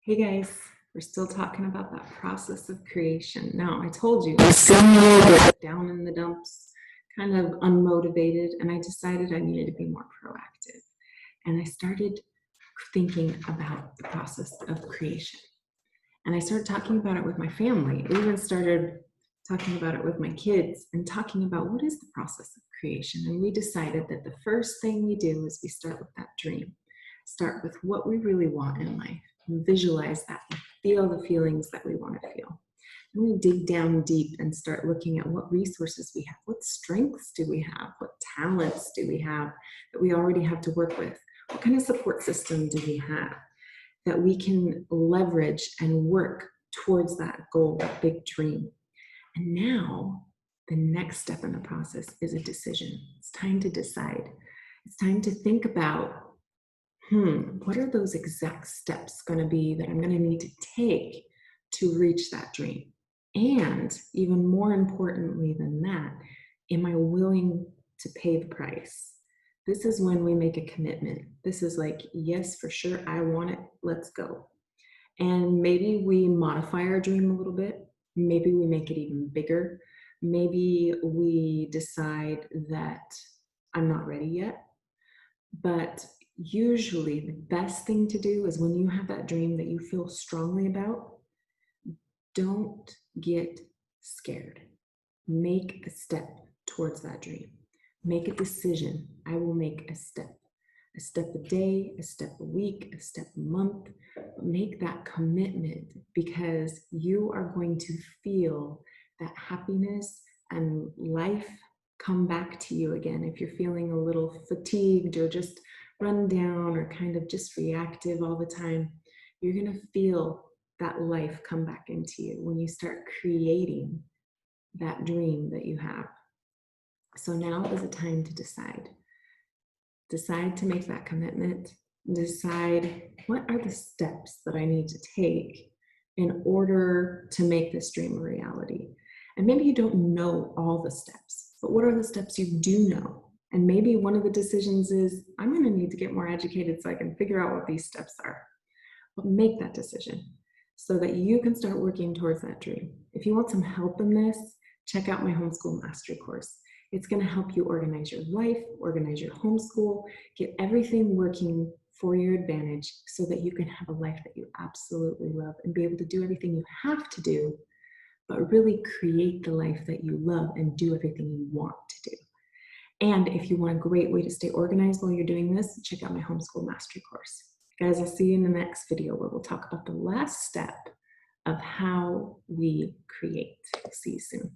Hey guys, we're still talking about that process of creation. Now, I told you I was feeling a little bit down in the dumps, kind of unmotivated, and I decided I needed to be more proactive. And I started thinking about the process of creation. And I started talking about it with my family. I even started talking about it with my kids and talking about what is the process of creation. And we decided that the first thing we do is we start with that dream. Start with what we really want in life and visualize that and feel the feelings that we want to feel. And we dig down deep and start looking at what resources we have, what strengths do we have, what talents do we have that we already have to work with, what kind of support system do we have that we can leverage and work towards that goal, that big dream. And now the next step in the process is a decision. It's time to decide. It's time to think about, what are those exact steps going to be that I'm going to need to take to reach that dream? And even more importantly than that, am I willing to pay the price? This is when we make a commitment. This is like, yes, for sure, I want it, let's go. And maybe we modify our dream a little bit. Maybe we make it even bigger. Maybe we decide that I'm not ready yet. But usually the best thing to do is when you have that dream that you feel strongly about, don't get scared. Make a step towards that dream. Make a decision. I will make a step a day, a step a week, a step a month. Make that commitment because you are going to feel that happiness and life come back to you again. If you're feeling a little fatigued or just run down or kind of just reactive all the time, you're going to feel that life come back into you when you start creating that dream that you have. So now is the time to decide. Decide to make that commitment. Decide what are the steps that I need to take in order to make this dream a reality. And maybe you don't know all the steps, but what are the steps you do know? And maybe one of the decisions is, I'm going to need to get more educated so I can figure out what these steps are. But make that decision so that you can start working towards that dream. If you want some help in this, check out my homeschool mastery course. It's going to help you organize your life, organize your homeschool, get everything working for your advantage so that you can have a life that you absolutely love and be able to do everything you have to do, but really create the life that you love and do everything you want to do. And if you want a great way to stay organized while you're doing this, check out my homeschool mastery course. Guys, I'll see you in the next video where we'll talk about the last step of how we create. See you soon.